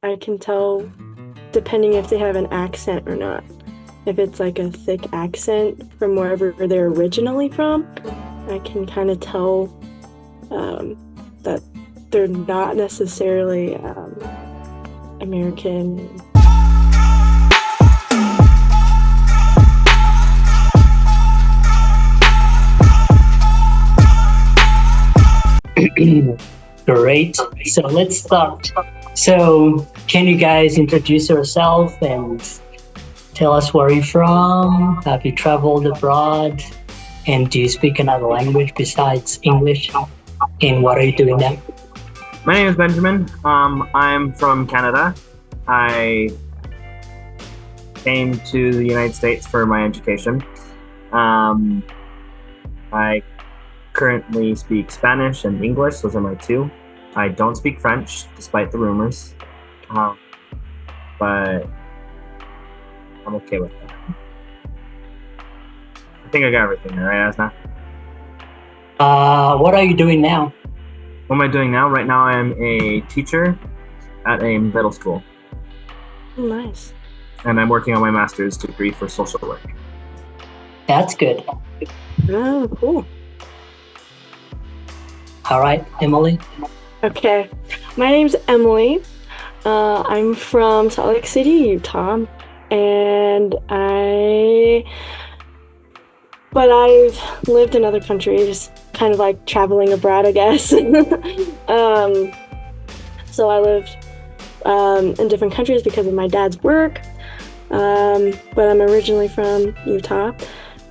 I can tell depending if they have an accent or not. If it's like a thick accent from wherever they're originally from, I can kind of tell that they're not necessarily American. Great. So let's start. So can you guys introduce yourself and tell us where you're from? Have you traveled abroad? And do you speak another language besides English? And what are you doing now? My name is Benjamin. I'm from Canada. I came to the United States for my education. I currently speak Spanish and English. Those are my two. I don't speak French, despite the rumors. But I'm okay with that. I think I got everything there, right, Asna? What are you doing now? What am I doing now? Right now I am a teacher at a middle school. Oh, nice. And I'm working on my master's degree for social work. That's good. Oh, cool. All right, Emily. Okay, my name's Emily. I'm from Salt Lake City, Utah, and I've lived in other countries, kind of like traveling abroad, I guess. So I lived in different countries because of my dad's work, but I'm originally from Utah,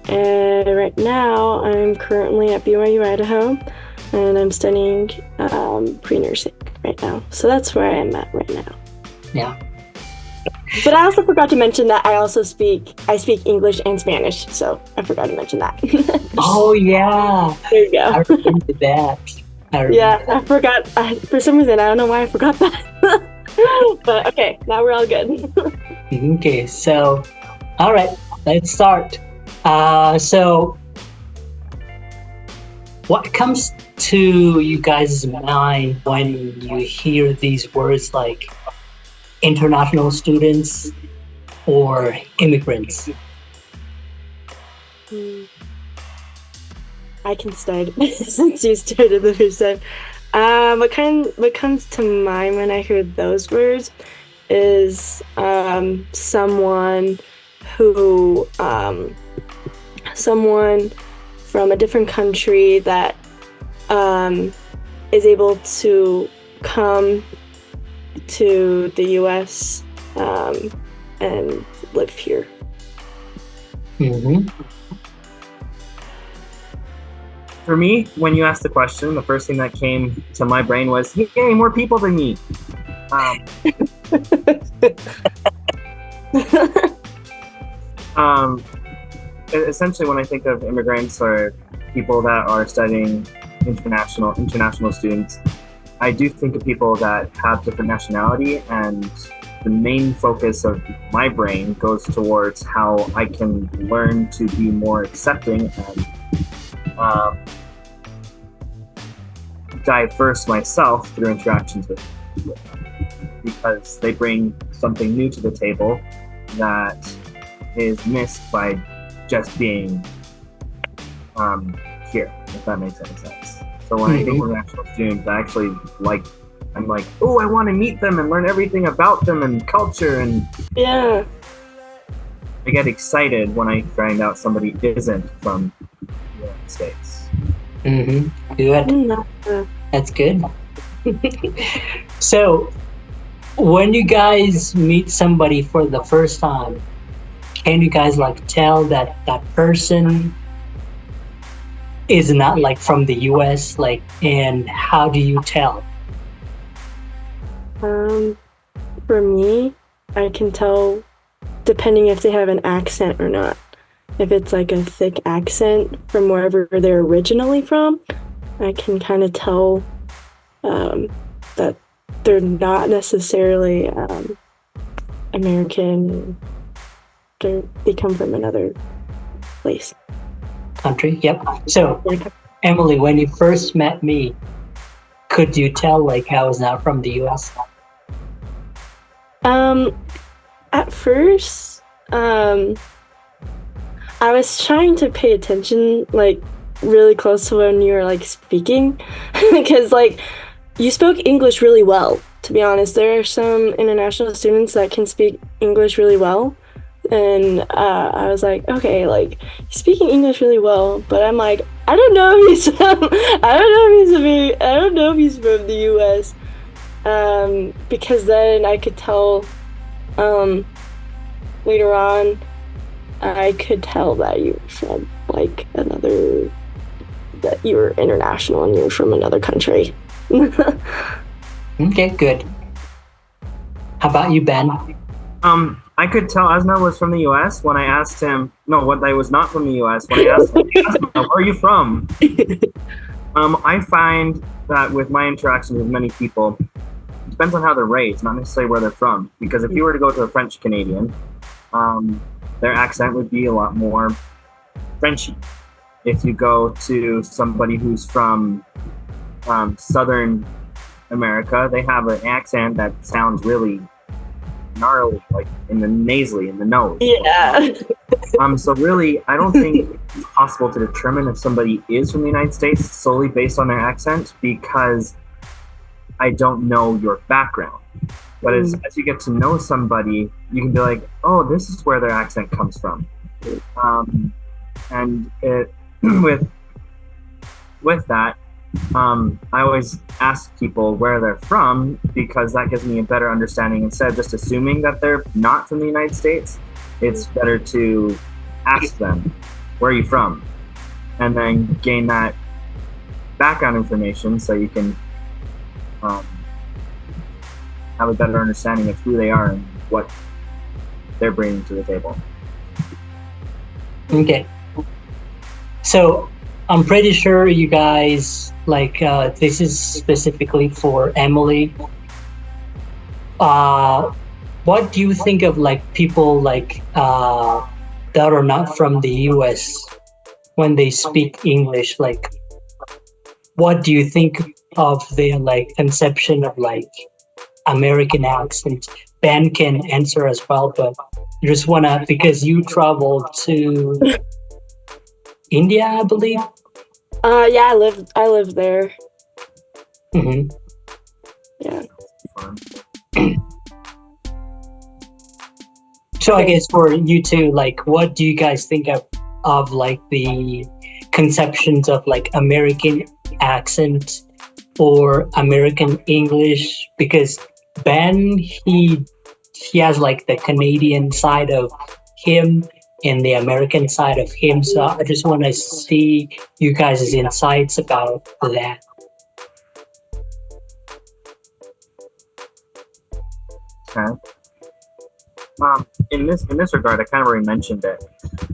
and right now I'm currently at BYU Idaho, and I'm studying pre-nursing right now. So that's where I am at right now. Yeah. But I also forgot to mention that I speak English and Spanish, so I forgot to mention that. Oh yeah. There you go. I remember that. I forgot. For some reason, I don't know why I forgot that. But okay, now we're all good. Okay, so all right, let's start. So what comes to you guys' mind when you hear these words like international students or immigrants? I can start since you started the first time. What comes to mind when I hear those words is someone from a different country that is able to come to the U.S. And live here. Mm-hmm. For me, when you asked the question, the first thing that came to my brain was, hey, more people than me. Essentially, when I think of immigrants or people that are studying international students, I do think of people that have different nationality, and the main focus of my brain goes towards how I can learn to be more accepting and diverse myself through interactions with them, because they bring something new to the table that is missed by just being here, if that makes any sense. So when I think international students, I'm like, oh, I want to meet them and learn everything about them and culture, and Yeah. I get excited when I find out somebody isn't from the United States. Mm-hmm. Good. That's good. So when you guys meet somebody for the first time, can you guys like tell that that person is not like from the US, like, and how do you tell? For me, I can tell depending if they have an accent or not. If it's like a thick accent from wherever they're originally from, I can kind of tell that they're not necessarily American. They come from another place. Country? Yep. So, Emily, when you first met me, could you tell like I was not from the US? Um, at first, I was trying to pay attention, like, really close to when you were, like, speaking, because, like, you spoke English really well, to be honest. There are some international students that can speak English really well, and I was like, okay, like, he's speaking English really well, but I'm like, I don't know if he's from, I don't know if he's from the U.S., because then I could tell, um, later on, I could tell that you were from like another, that you were international and you were from another country. Okay, good. How about you, Ben? I could tell Asna was from the U.S. when I asked him. No, what I was not from the U.S. when I asked him, "Where are you from?" I find that with my interactions with many people, it depends on how they're raised, not necessarily where they're from. Because if you were to go to a French Canadian, their accent would be a lot more Frenchy. If you go to somebody who's from Southern America, they have an accent that sounds really gnarly, like in the nasally, in the nose. Yeah. So really, I don't think it's possible to determine if somebody is from the United States solely based on their accent because I don't know your background. But as you get to know somebody, you can be like, oh, this is where their accent comes from. And it, with that, I always ask people where they're from because that gives me a better understanding. Instead of just assuming that they're not from the United States, it's better to ask them, where are you from? And then gain that background information so you can have a better understanding of who they are and what they're bringing to the table. Okay. So I'm pretty sure you guys this is specifically for Emily. What do you think of people that are not from the US when they speak English? What do you think of their conception of American accent? Ben can answer as well, but I just wanna, because you traveled to India, I believe. Yeah, I lived there. Mm-hmm. Yeah. So I guess for you two, what do you guys think of the conceptions of American accent or American English? Because Ben, he has the Canadian side of him and the American side of him. So I just want to see you guys' insights about that. Okay. In this regard, I kind of already mentioned it,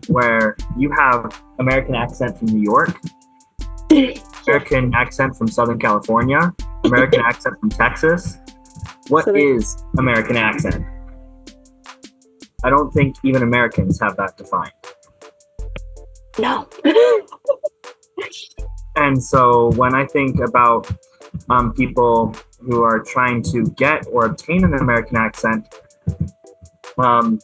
where you have American accent from New York, American accent from Southern California, American accent from Texas. What is American accent? I don't think even Americans have that defined. No. And so when I think about people who are trying to get or obtain an American accent,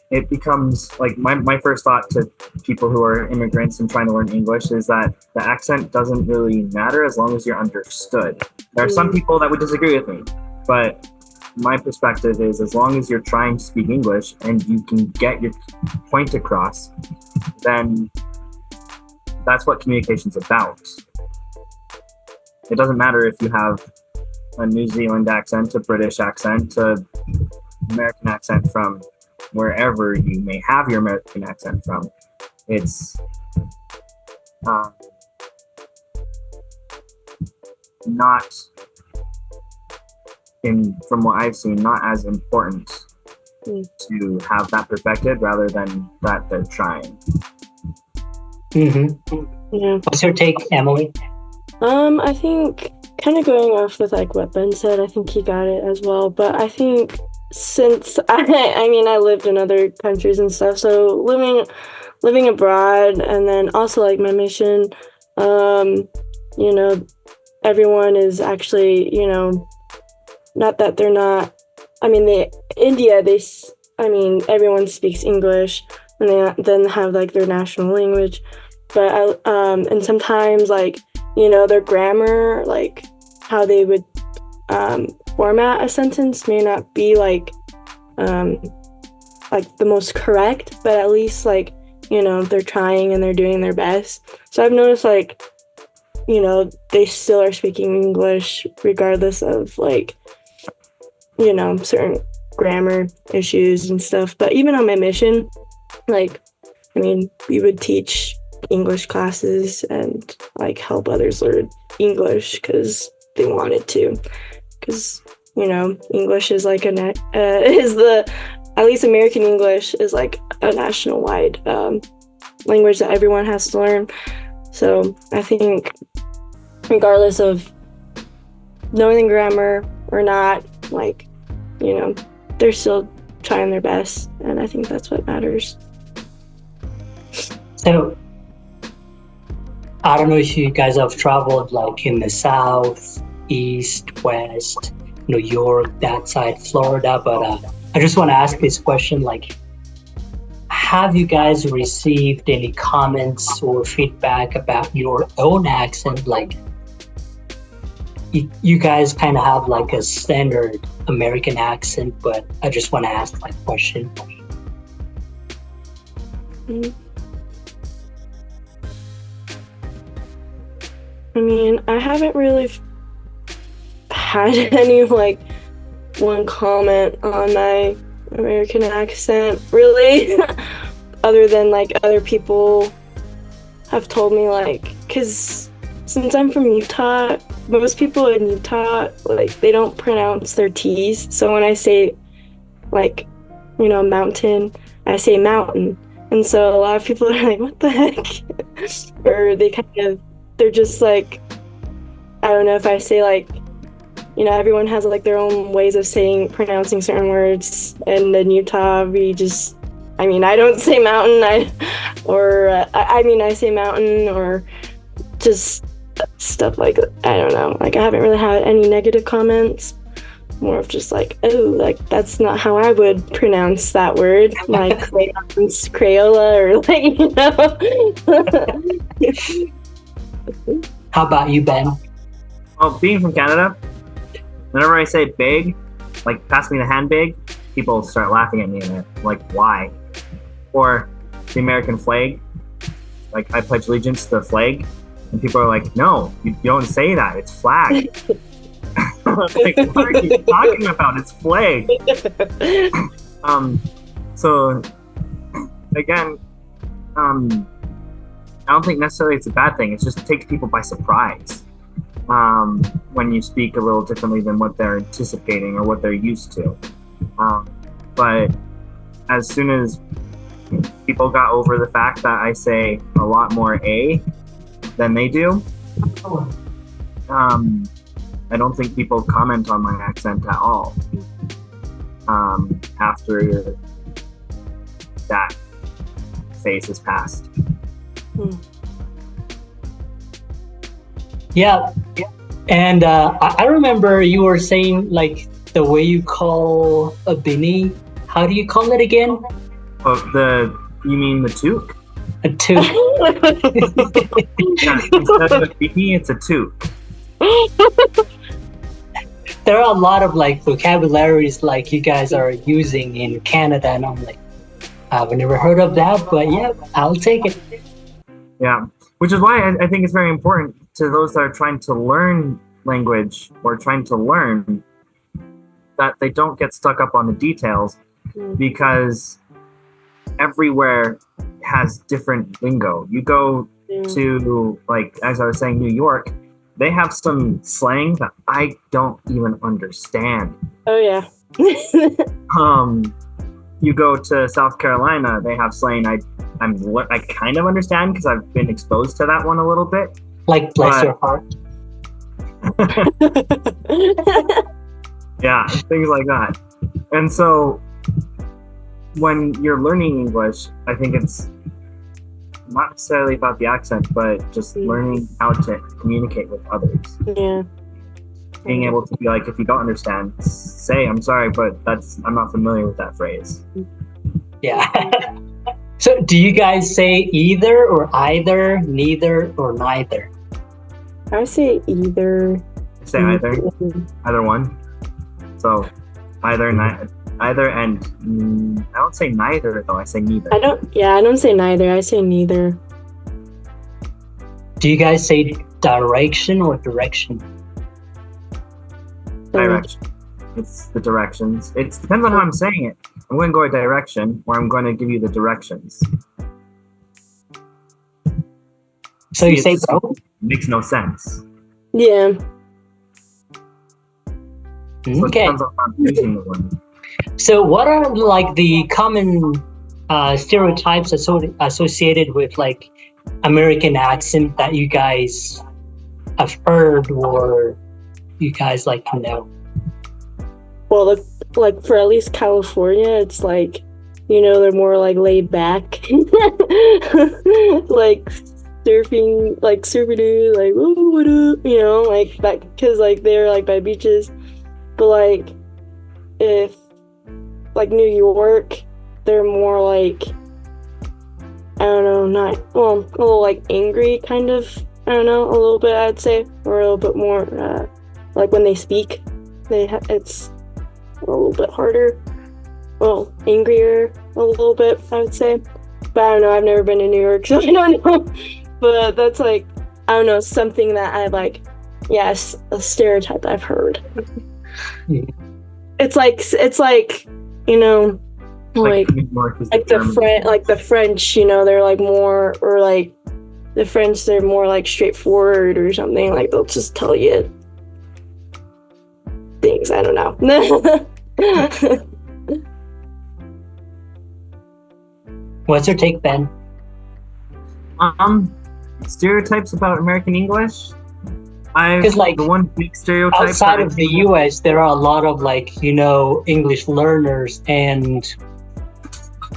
it becomes my first thought to people who are immigrants and trying to learn English is that the accent doesn't really matter as long as you're understood. There are some people that would disagree with me, but my perspective is as long as you're trying to speak English and you can get your point across, then that's what communication's about. It doesn't matter if you have a New Zealand accent, a British accent, a American accent from wherever you may have your American accent from. It's not, from what I've seen, not as important to have that perfected rather than that they're trying. Mm-hmm. Yeah. What's your take, Emily? I think kind of going off with what Ben said, I think he got it as well. But I think since I lived in other countries and stuff, so living abroad, and then also my mission, everyone is actually, not that they're not I mean, India, I mean, everyone speaks English, and they then have like their national language. But and sometimes like, you know, their grammar, like how they would format a sentence may not be like the most correct, but at least like, you know, they're trying and they're doing their best. So I've noticed like, you know, they still are speaking English regardless of like, you know, certain grammar issues and stuff. But even on my mission, like, I mean, we would teach English classes and like help others learn English because they wanted to. Because, you know, English is like at least American English is like a national-wide language that everyone has to learn. So I think regardless of knowing the grammar or not, like, you know, they're still trying their best, and I think that's what matters. So, I don't know if you guys have traveled like in the South, East, West, New York, that side, Florida, but I just want to ask this question, like, have you guys received any comments or feedback about your own accent? Like, you guys kind of have like a standard American accent, but I just want to ask that question. I mean, I haven't really had any like one comment on my American accent, really, other than like other people have told me, like, because since I'm from Utah, most people in Utah, like, they don't pronounce their T's. So when I say, like, you know, mountain, I say mountain. And so a lot of people are like, what the heck? Or they're just like, I don't know if I say, like, you know, everyone has like their own ways of pronouncing certain words. And in Utah, I mean, I don't say mountain, I say mountain, or just stuff like, I don't know. Like, I haven't really had any negative comments. More of just like, oh, like, that's not how I would pronounce that word. Like, Crayola, or like, you know. How about you, Ben? Well, being from Canada, whenever I say big, like, pass me the hand big, people start laughing at me, and they're like, why? Or the American flag, like, I pledge allegiance to the flag, and people are like, no, you don't say that, it's flag. Like, what are you talking about? It's flag. So again, I don't think necessarily it's a bad thing. It just takes people by surprise when you speak a little differently than what they're anticipating or what they're used to. But as soon as people got over the fact that I say a lot more A than they do, I don't think people comment on my accent at all after that phase has passed. Yeah. And I remember you were saying, like, the way you call a beanie, how do you call it again? Oh, you mean the toque? A toque. Yeah, instead of a beanie, it's a toque. There are a lot of like vocabularies like you guys are using in Canada, and I'm like, I've never heard of that, but yeah, I'll take it. Yeah, which is why I think it's very important to those that are trying to learn language or trying to learn that they don't get stuck up on the details, because everywhere has different lingo. You go to, like, as I was saying, New York, they have some slang that I don't even understand. Oh, yeah. You go to South Carolina, they have slang I kind of understand because I've been exposed to that one a little bit. Like, bless your heart. Yeah, things like that. And so when you're learning English, I think it's not necessarily about the accent, but just learning how to communicate with others. Yeah. Being able to be like, if you don't understand, say. I'm sorry, but I'm not familiar with that phrase. Yeah. So do you guys say either or either, neither or neither? I say either. Say either one. So either, and I don't say neither though. I say neither. I don't say neither. I say neither. Do you guys say direction or direction? Direction. It's the directions. It depends on how I'm saying it. I'm going to go a direction, or I'm going to give you the directions. So you say both? Makes no sense. Yeah. So it Okay. depends on how I'm using the one. So what are like the common stereotypes associated with like American accent that you guys have heard or you guys like to know? Well, like for at least California, it's like, they're more like laid back, like surfing, like super dude, like oh what up, like that, because like they're like by beaches, but like if like New York, they're more like, I don't know, a little like angry kind of, I don't know, a little bit I'd say, or a little bit more like when they speak, it's a little bit harder, well, angrier a little bit, I would say. But I don't know, I've never been to New York, so I don't know. But that's like, I don't know, something that I like, yes, a stereotype I've heard. Yeah. It's like like New York is like the French, they're like more, or like the French, they're more like straightforward or something. Like they'll just tell you things. I don't know. What's your take, Ben? Stereotypes about American English. Because like the one big stereotype outside of the U.S., there are a lot of like English learners, and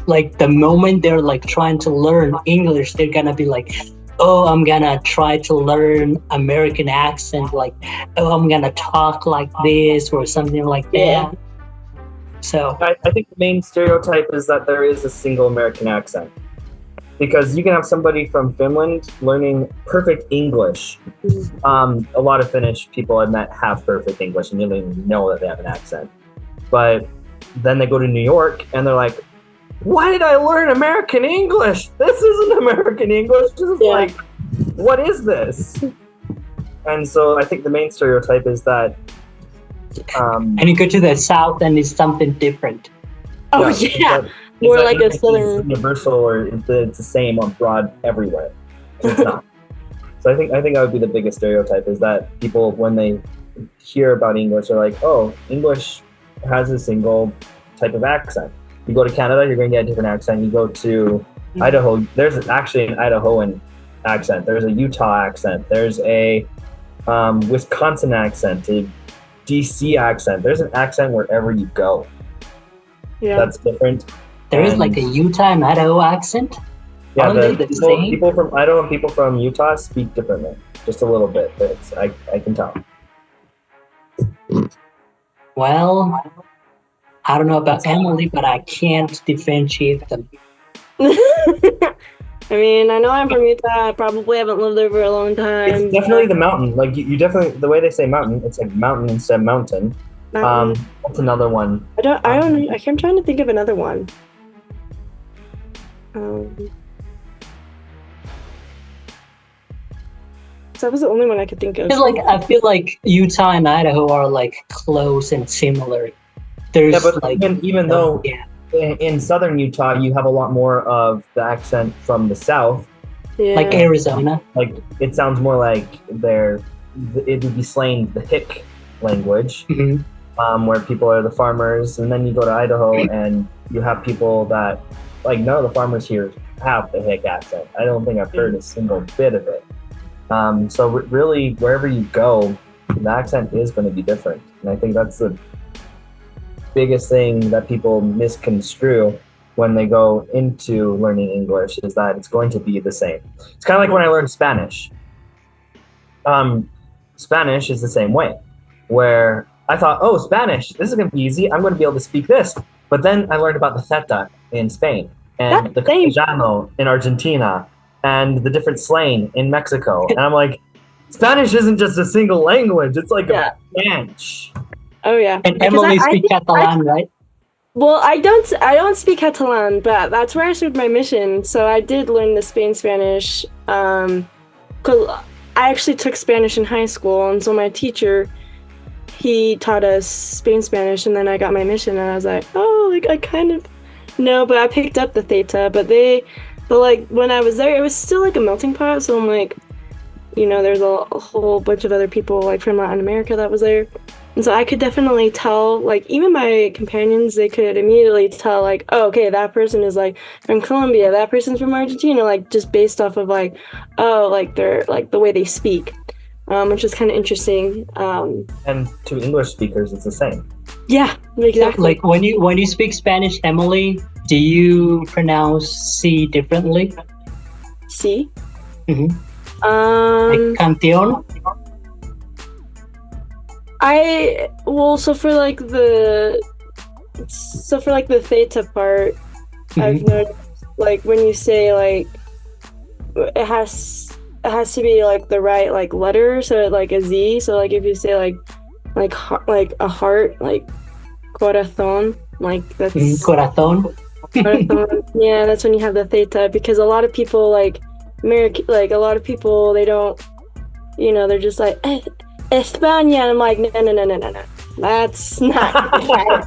like the moment they're like trying to learn English, they're gonna be like, oh, I'm gonna try to learn American accent, like, oh, I'm gonna talk like this or something like that. Yeah. So I think the main stereotype is that there is a single American accent. Because you can have somebody from Finland learning perfect English. A lot of Finnish people I've met have perfect English and you don't even know that they have an accent. But then they go to New York and they're like, why did I learn American English? This isn't American English. This is like, what is this? And so I think the main stereotype is that and you go to the South and it's something different. Oh yeah. More like a southern universal, or it's the same on broad everywhere. It's not. So I think that would be the biggest stereotype, is that people, when they hear about English, are like, oh, English has a single type of accent. You go to Canada, you're going to get a different accent. You go to Idaho, there's actually an Idahoan accent. There's a Utah accent. There's a Wisconsin accent, a DC accent. There's an accent wherever you go. Yeah. That's different. There is like a Utah and Idaho accent. Yeah, same? people from Idaho and people from Utah speak differently, just a little bit. But I can tell. Well, I don't know about Emily, but I can't differentiate them. I mean, I know I'm from Utah. I probably haven't lived there for a long time. It's definitely the mountain. Like you definitely, the way they say mountain, it's like mountain instead of mountain. What's another one? I'm trying to think of another one. So that was the only one I could think of. Because like I feel like Utah and Idaho are like close and similar. There's but like even though in southern Utah you have a lot more of the accent from the south, like Arizona. Like it sounds more like it would be slang the Hick language, where people are the farmers, and then you go to Idaho and you have people that, like, none of the farmers here have the Hick accent. I don't think I've heard a single bit of it. So really, wherever you go, the accent is going to be different, and I think that's the biggest thing that people misconstrue when they go into learning English, is that it's going to be the same. It's kind of like when I learned Spanish. Spanish is the same way, where I thought, oh, Spanish, this is going to be easy. I'm going to be able to speak this. But then I learned about the theta in Spain and the That's same. castellano in Argentina and the different slang in Mexico. And I'm like, Spanish isn't just a single language. It's like Yeah. a branch. Oh yeah. And Because Emily I speaks think Catalan, right? Well, I don't speak Catalan, but that's where I started my mission. So I did learn the Spanish. 'Cause I actually took Spanish in high school, and so my teacher, he taught us Spanish, and then I got my mission, and I was like, oh, like I kind of know, but I picked up the theta. But like when I was there, it was still like a melting pot. So I'm like, there's a whole bunch of other people like from Latin America that was there. And so I could definitely tell, like, even my companions, they could immediately tell, like, oh, okay, that person is, like, from Colombia, that person's from Argentina, like, just based off of, like, oh, like, they're, like, the way they speak, which is kind of interesting. And to English speakers, it's the same. Yeah, exactly. Like when you speak Spanish, Emily, do you pronounce C differently? See? Mm-hmm. Like canción? So for like the theta part, I've noticed, like, when you say, like, it has to be like the right, like, letter, so like a Z. So like if you say like a heart, like corazón, like that's Corazón. corazón. Yeah, that's when you have the theta, because a lot of people, like a lot of people, they don't, they're just like España, and I'm like, no, that's not right.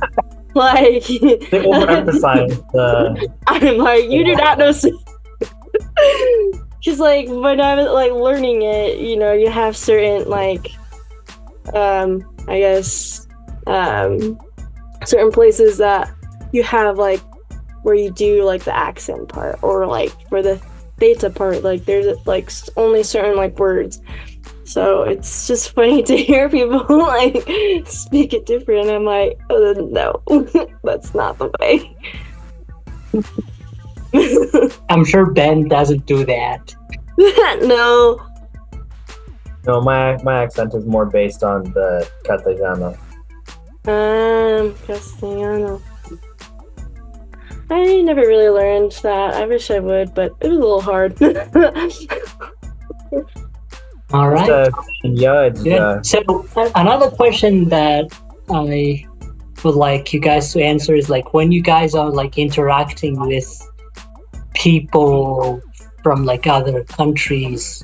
Like, They overemphasize the. I'm like, you do not know. Because like when I was like learning it, you have certain, like, I guess, certain places that you have, like, where you do like the accent part, or like for the theta part, like there's like only certain, like, words. So it's just funny to hear people like speak it different. I'm like, oh, no, that's not the way. I'm sure Ben doesn't do that. No. No, my accent is more based on the Castellano. Castellano. I never really learned that. I wish I would, but it was a little hard. All right. It's Good. So another question that I would like you guys to answer is, like, when you guys are like interacting with people from like other countries,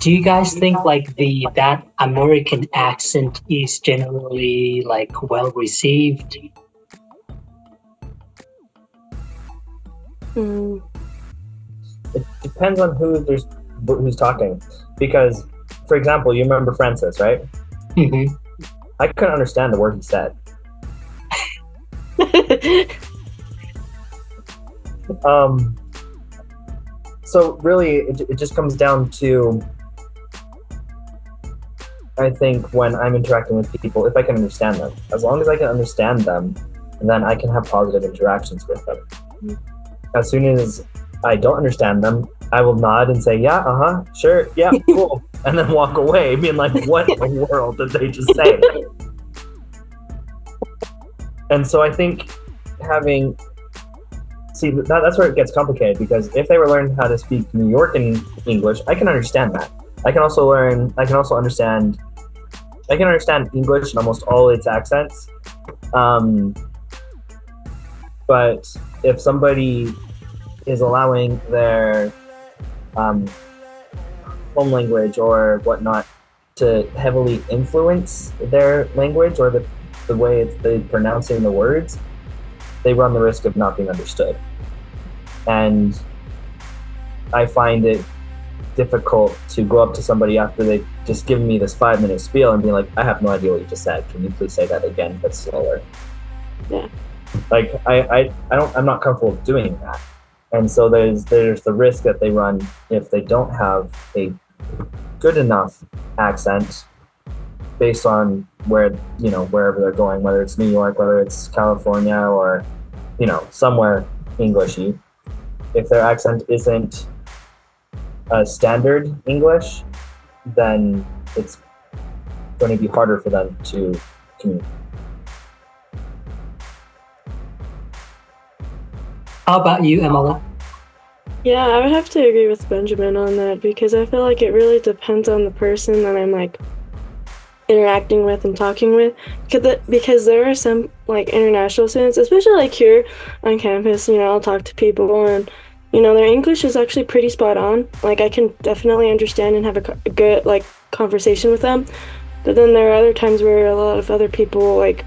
do you guys think like that American accent is generally like well received? It depends on who's talking. Because, for example, you remember Francis, right? Mm-hmm. I couldn't understand the word he said. So really, it just comes down to, I think, when I'm interacting with people, if I can understand them. As long as I can understand them, then I can have positive interactions with them. As soon as I don't understand them, I will nod and say, yeah, sure, yeah, cool, and then walk away, being like, what in the world did they just say? And so I think that's where it gets complicated, because if they were learning how to speak New York English, I can understand that. I can understand English in almost all its accents. But if somebody is allowing their home language or whatnot to heavily influence their language or the way they're pronouncing the words, they run the risk of not being understood. And I find it difficult to go up to somebody after they've just given me this 5-minute spiel and be like, I have no idea what you just said. Can you please say that again, but slower? Yeah. Like I'm not comfortable doing that. And so there's the risk that they run if they don't have a good enough accent based on wherever they're going, whether it's New York, whether it's California, or somewhere Englishy. If their accent isn't a standard English, then it's going to be harder for them to community. How about you, Emily? Yeah, I would have to agree with Benjamin on that because I feel like it really depends on the person that I'm like interacting with and talking with. Because there are some like international students, especially like here on campus, I'll talk to people and their English is actually pretty spot on. Like I can definitely understand and have a good like conversation with them. But then there are other times where a lot of other people like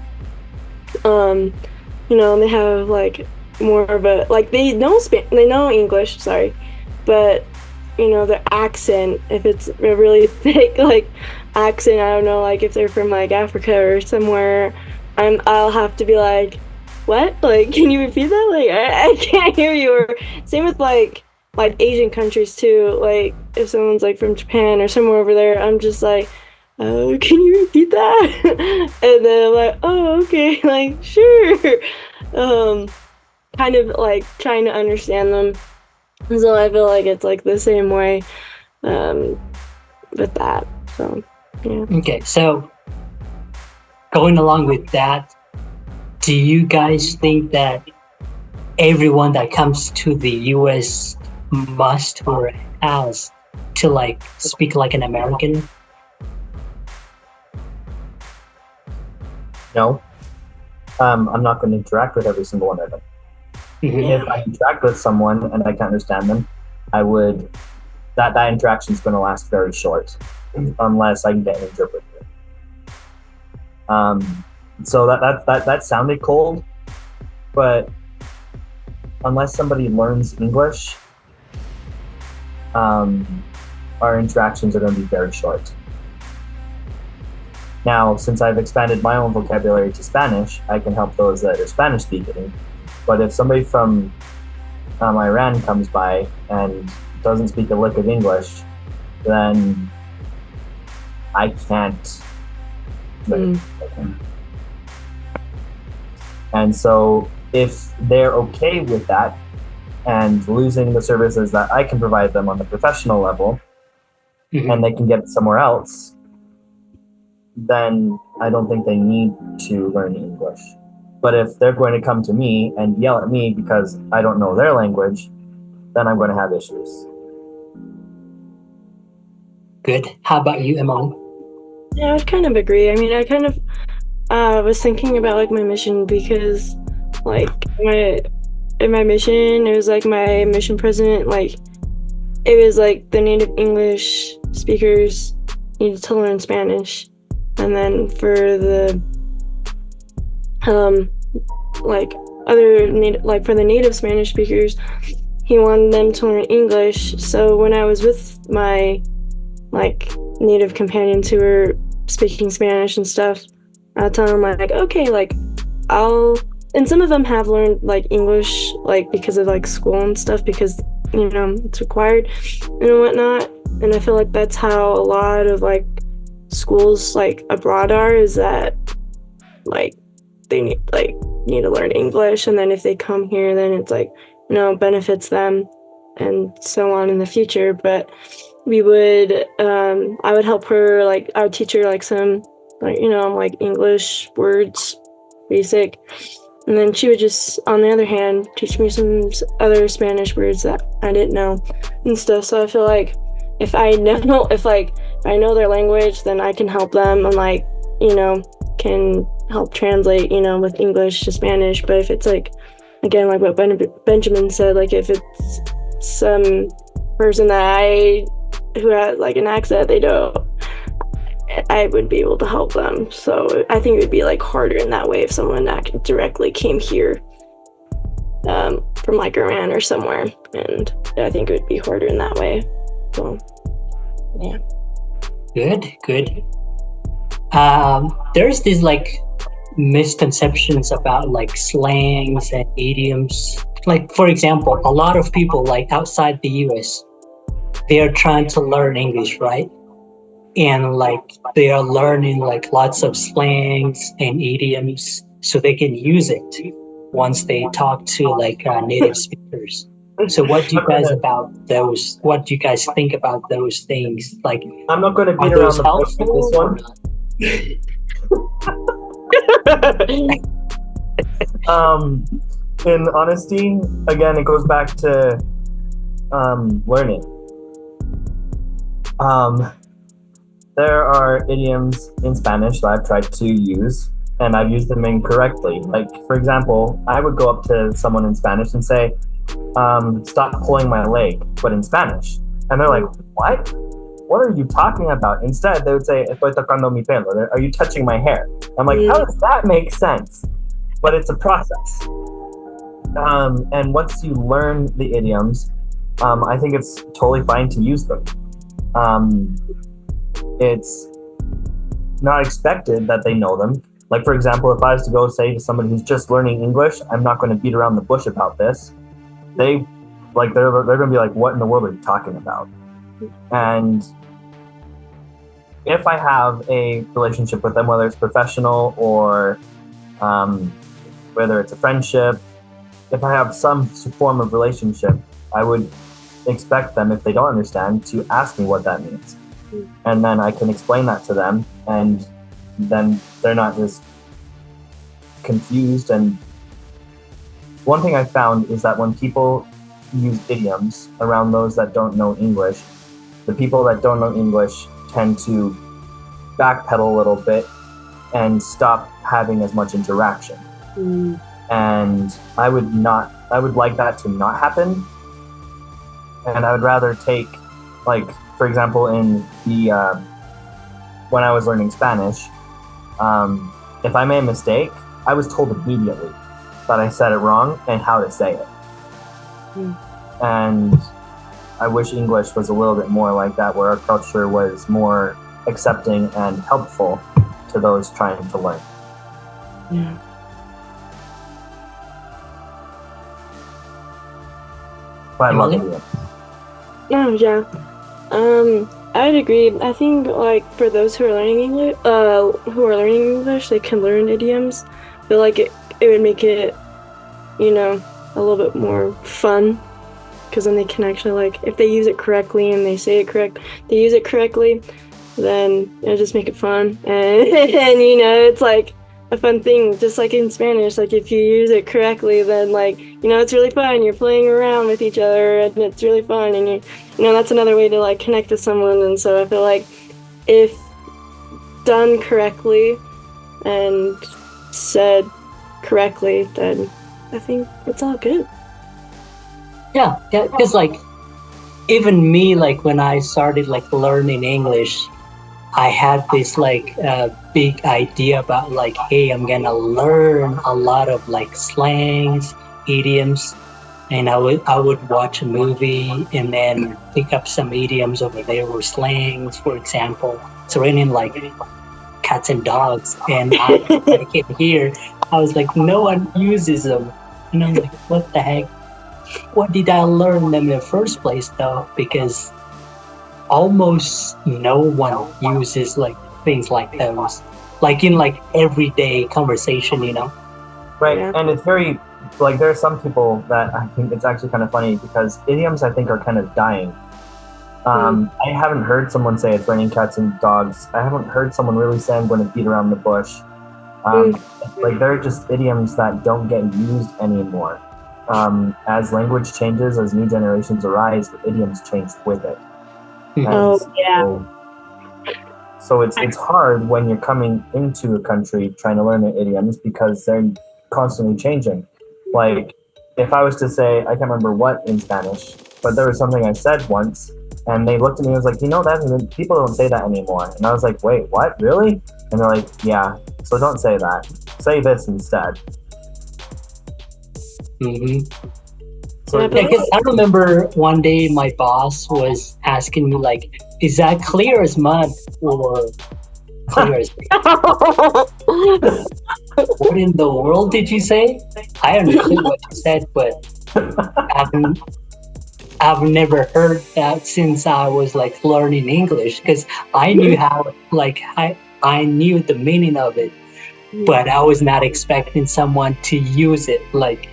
they have like more of a like they know English, sorry, but their accent, if it's a really thick like accent, I don't know, like if they're from like Africa or somewhere, I'll have to be like, what? Like, can you repeat that? Like, I can't hear you. Or same with like Asian countries too. Like if someone's like from Japan or somewhere over there, I'm just like, oh, can you repeat that? And then I'm like, oh, okay, like sure. Kind of like trying to understand them. So I feel like it's like the same way with that. So yeah. Okay, so going along with that, do you guys think that everyone that comes to the US must or has to like speak like an American? No, I'm not going to interact with every single one of them. Mhm. If I interact with someone and I can understand them, I would. That interaction is going to last very short, unless I can get an interpreter. So that sounded cold, but unless somebody learns English, our interactions are going to be very short. Now, since I've expanded my own vocabulary to Spanish, I can help those that are Spanish speaking. But if somebody from Iran comes by and doesn't speak a lick of English, then I can't. And so if they're okay with that and losing the services that I can provide them on the professional level, and they can get it somewhere else, then I don't think they need to learn English. But if they're going to come to me and yell at me because I don't know their language, then I'm going to have issues. Good. How about you, Emily? Yeah, I would kind of agree. I mean, I kind of was thinking about like my mission because like in my mission, it was like my mission president, like it was like the native English speakers needed to learn Spanish. And then for the like other native, like for the native Spanish speakers, he wanted them to learn English. So when I was with my like native companions who were speaking Spanish and stuff, I tell them like, okay, like and some of them have learned like English like because of like school and stuff because it's required and whatnot. And I feel like that's how a lot of like schools like abroad are, is that like they need to learn English, and then if they come here then it's like benefits them and so on in the future. But we would I would help her, like I would teach her like some like English words, basic, and then she would just on the other hand teach me some other Spanish words that I didn't know and stuff. So I feel like if I know their language, then I can help them and like can help translate with English to Spanish. But if it's like, again, like what Benjamin said, like if it's some person who has like an accent I wouldn't be able to help them. So I think it would be like harder in that way if someone directly came here from like Iran or somewhere, and I think it would be harder in that way. So yeah. Good. There's these like misconceptions about like slangs and idioms. Like for example, a lot of people like outside the US, they are trying to learn English, right? And like they are learning like lots of slangs and idioms so they can use it once they talk to like native speakers. So what do you guys think about those things? Like, I'm not going to are beat around those the bush with helpful this or one. not? In honesty, again, it goes back to learning. There are idioms in Spanish that I've tried to use, and I've used them incorrectly. Like, for example, I would go up to someone in Spanish and say, stop pulling my leg, but in Spanish. And they're like, what? What are you talking about? Instead, they would say, estoy tocando mi pelo. Are you touching my hair? I'm like, how does that make sense? But it's a process. And once you learn the idioms, I think it's totally fine to use them. It's not expected that they know them. Like, for example, if I was to go say to somebody who's just learning English, I'm not going to beat around the bush about this. They're going to be like, what in the world are you talking about? And if I have a relationship with them, whether it's professional or whether it's a friendship, if I have some form of relationship, I would expect them, if they don't understand, to ask me what that means. And then I can explain that to them, and then they're not just confused. And one thing I found is that when people use idioms around those that don't know English, the people that don't know English tend to backpedal a little bit and stop having as much interaction. And I would like that to not happen. And I would rather take, like, for example, in the when I was learning Spanish, if I made a mistake, I was told immediately that I said it wrong and how to say it. And I wish English was a little bit more like that, where our culture was more accepting and helpful to those trying to learn. Yeah. But I love it. Oh, yeah. I'd agree. I think, like, for those who are learning English, they can learn idioms. But, like, it would make it, a little bit more fun. Because then they can actually, like, if they use it correctly and they say it correct, they use it correctly, then it'll just make it fun. And it's, like, a fun thing, just like in Spanish. Like, if you use it correctly, then, like, it's really fun. You're playing around with each other, and it's really fun. And that's another way to, like, connect with someone. And so I feel like if done correctly and said correctly, then I think it's all good. Yeah, because, like, even me, like, when I started, like, learning English, I had this, like, big idea about, like, hey, I'm gonna learn a lot of, like, slangs, idioms, and I would watch a movie and then pick up some idioms over there or slangs, for example. It's raining like cats and dogs, and I came here, I was like, no one uses them, and I'm like, what the heck? What did I learn them in the first place, though? Because almost no one uses, like, things like those, like, in, like, everyday conversation, Right. Yeah. And it's very, like, there are some people that I think it's actually kind of funny, because idioms, I think, are kind of dying. I haven't heard someone say it's raining cats and dogs. I haven't heard someone really say I'm going to beat around the bush. Like, they're just idioms that don't get used anymore. As language changes, as new generations arise, the idioms change with it. And so it's hard when you're coming into a country trying to learn the idioms, because they're constantly changing. Like, if I was to say, I can't remember what in Spanish, but there was something I said once, and they looked at me and was like, that people don't say that anymore. And I was like, wait, what? Really? And they're like, yeah, so don't say that. Say this instead. So Yeah, because I remember one day my boss was asking me, like, is that clear as mud or clear as what in the world did you say? I understood what you said, but I've never heard that since I was, like, learning English, because I knew how, like, I knew the meaning of it, but I was not expecting someone to use it, like,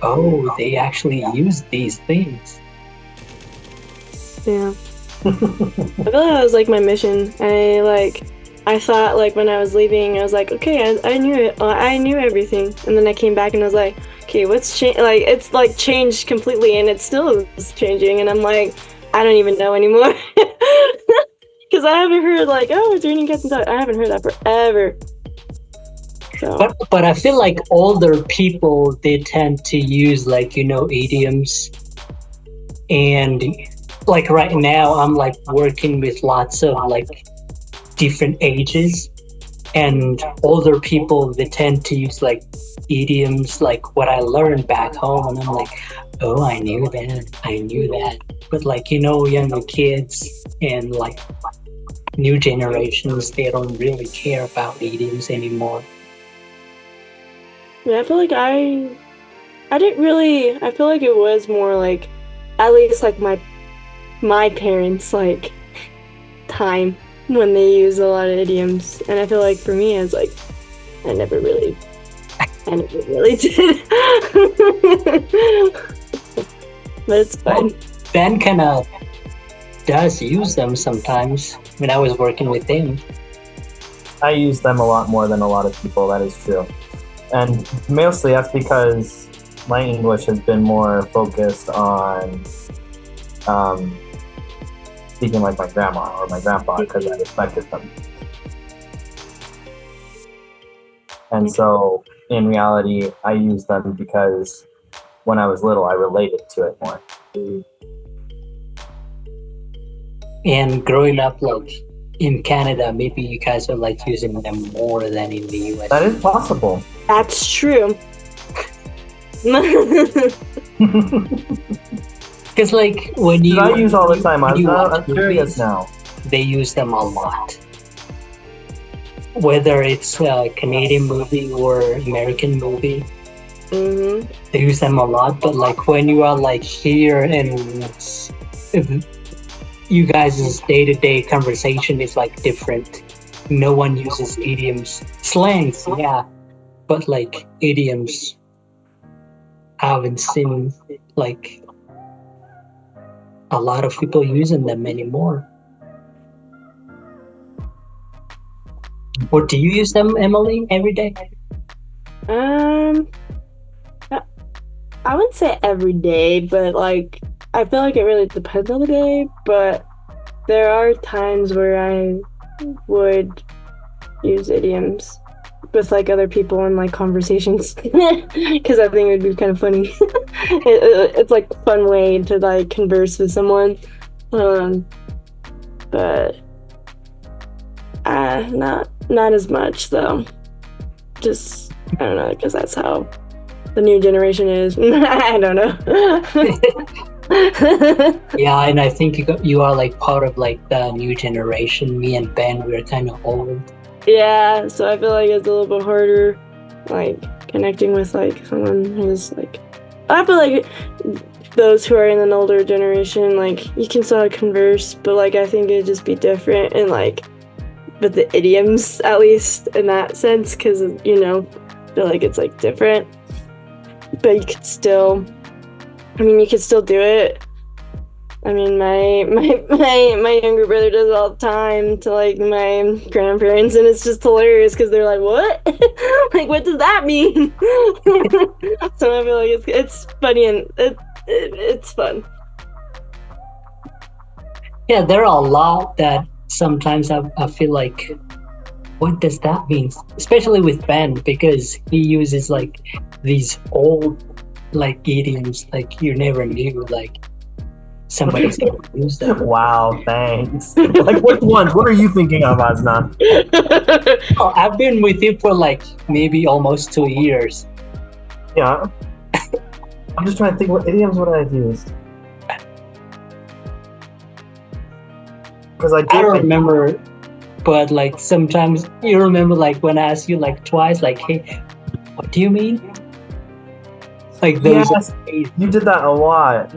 oh, they actually use these things. Yeah. I feel like that was, like, my mission. I thought like when I was leaving, I was like, okay, I knew it. I knew everything, and then I came back and I was like, okay, what's changed? Like it's like changed completely, and it still is changing, and I'm like, I don't even know anymore. Because I haven't heard like, oh, it's raining cats and dogs. I haven't heard that forever. So But I feel like older people, they tend to use like, idioms. And like right now I'm like working with lots of like different ages, and older people, they tend to use like idioms like what I learned back home, and I'm like, oh, I knew that. But like, younger kids and like new generations, they don't really care about idioms anymore. yeah, I feel like I didn't really. I feel like it was more like, at least like my parents like time when they use a lot of idioms, and I feel like for me it's like I never really did. But it's fun. Ben kind of does use them sometimes when I was working with him. I use them a lot more than a lot of people, that is true. And mostly that's because my English has been more focused on speaking like my grandma or my grandpa, because I respected them. And so in reality, I use them because when I was little, I related to it more. And growing up like in Canada, maybe you guys are like using them more than in the US. That is possible. That's true. Because like when you I use all the time. when you watch I'm curious movies, now. they use them a lot. Whether it's a Canadian movie or American movie, Hmm. they use them a lot. But like when you are like here and if you guys' day-to-day conversation is like different. No one uses idioms. Slangs, yeah. But like idioms, I haven't seen like a lot of people using them anymore. Or do you use them, Emily, every day? I wouldn't say every day, but like I feel like it really depends on the day. But there are times where I would use idioms with like other people in like conversations, because I think it would be kind of funny. It's like a fun way to like converse with someone, but not as much though. Just I don't know, because that's how the new generation is. I don't know. Yeah, and I think you are like part of like the new generation. Me and Ben, we're kind of old. Yeah, so I feel like it's a little bit harder, like connecting with like someone who's like. I feel like those who are in an older generation, like you can still converse, but like I think it'd just be different and like, with the idioms at least in that sense, because I feel like it's like different. But you could still, you could still do it. I mean, my younger brother does it all the time to like my grandparents, and it's just hilarious because they're like, "What? Like, what does that mean?" So I feel like it's funny and it's fun. Yeah, there are a lot that sometimes I feel like, what does that mean? Especially with Ben, because he uses like these old like idioms like you never knew like somebody's gonna use them. Wow, thanks. Like, which ones? What are you thinking of, Asna? Oh, I've been with you for like maybe almost 2 years. Yeah. I'm just trying to think what idioms would I have used. Because I don't remember, but like sometimes you remember like when I ask you like twice, like, hey, what do you mean? Like those. Yes, you did that a lot.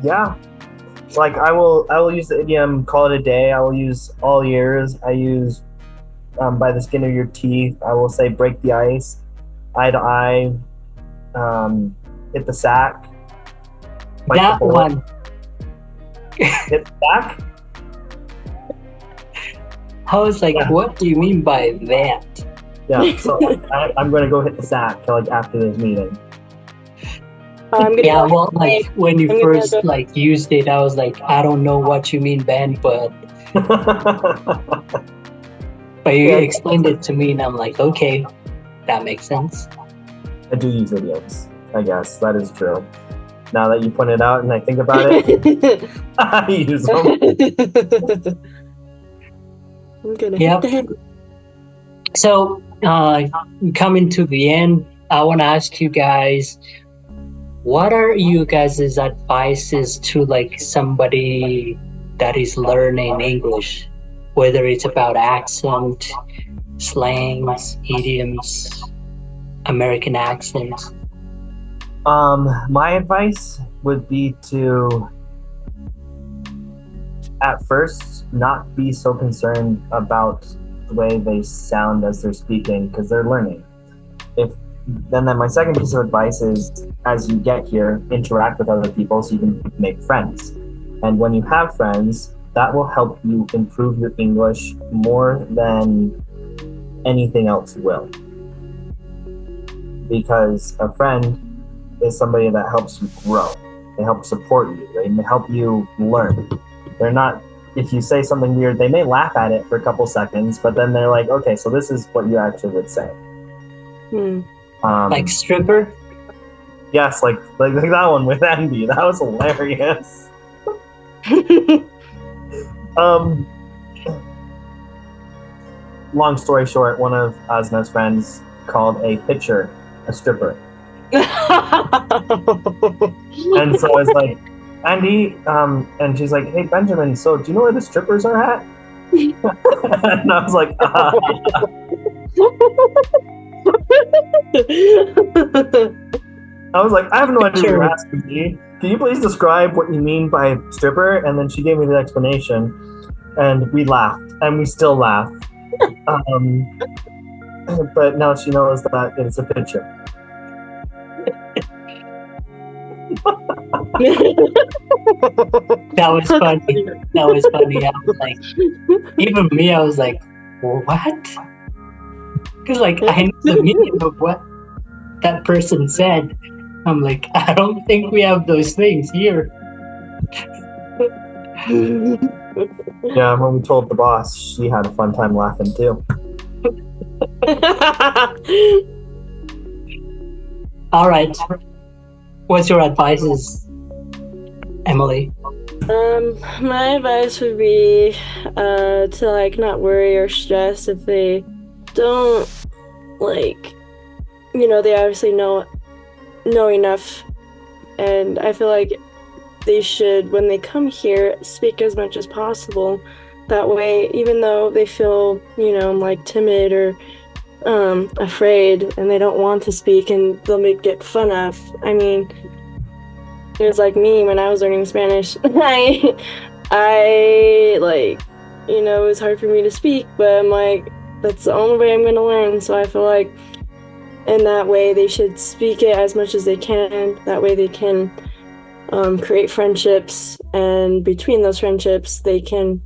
Yeah. Like I will use the idiom "call it a day." I will use "all ears." I use "by the skin of your teeth." I will say "break the ice," "eye to eye," "hit the sack." That one, Hit the sack? I was like, Yeah. what do you mean by that? Yeah, so I'm going to go hit the sack like after this meeting. I'm gonna Yeah, go well, like when you I'm gonna first go- like used it, I was like, I don't know what you mean, Ben, but you Yeah. explained it to me, and I'm like, okay, that makes sense. I do use idioms, I guess. That is true. Now that you point it out and I think about it, I use them. I'm gonna Yep. hit the head. So, coming to the end, I want to ask you guys, what are you guys' advices to like somebody that is learning English, whether it's about accent, slangs, idioms, American accents? My advice would be to, at first, not be so concerned about the way they sound as they're speaking because they're learning. Then my second piece of advice is, as you get here, interact with other people so you can make friends. And when you have friends, that will help you improve your English more than anything else will. Because a friend is somebody that helps you grow. They help support you. They help you learn. They're not, if you say something weird, they may laugh at it for a couple seconds, but then they're like, okay, so this is what you actually would say. Hmm. Like stripper? Yes, like that one with Andy. That was hilarious. Long story short, one of Asna's friends called a pitcher a stripper. And so I was like, Andy, and she's like, hey, Benjamin, so do you know where the strippers are at? And I was like, I have no idea what you're asking me. Can you please describe what you mean by stripper? And then she gave me the explanation, and we laughed, and we still laugh. But now she knows that it's a pitcher. That was funny. That was funny. I was like, even me, I was like, what? Because like I know the meaning of what that person said. I'm like, I don't think we have those things here. Yeah, when we told the boss, she had a fun time laughing too. All right. What's your advices, Emily? My advice would be to like not worry or stress if they don't like, they obviously know enough, and I feel like they should, when they come here, speak as much as possible. That way, even though they feel, like timid or afraid and they don't want to speak and they'll get fun of. I mean, it was like me when I was learning Spanish. I like, it was hard for me to speak, but I'm like, that's the only way I'm going to learn. So I feel like in that way they should speak it as much as they can. That way they can create friendships, and between those friendships they can,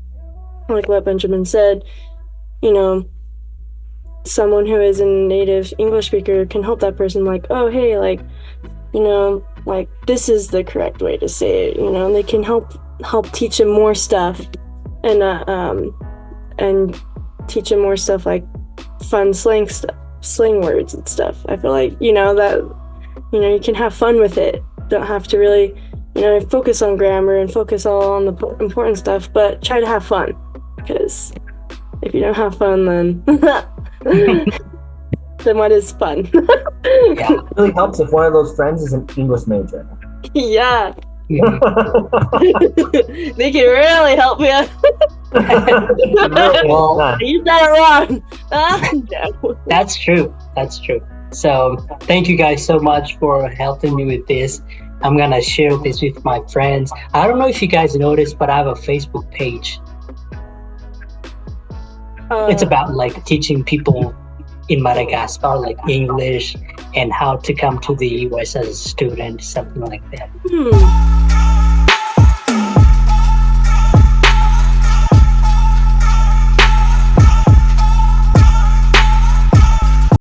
like what Benjamin said, someone who is a native English speaker can help that person, like, oh, hey, like, like this is the correct way to say it, and they can help teach them more stuff, and teach them more stuff like fun slang words and stuff. I feel like, that, you can have fun with it. Don't have to really, focus on grammar and focus all on the important stuff, but try to have fun, because if you don't have fun, then then what is fun? Yeah. It really helps if one of those friends is an English major. Yeah. Mhm. They can really help you. Well, You said it wrong. No. that's true. That's true. So thank you guys so much for helping me with this. I'm gonna share this with my friends. I don't know if you guys noticed, but I have a Facebook page. It's about like teaching people in Madagascar like English and how to come to the US as a student, something like that.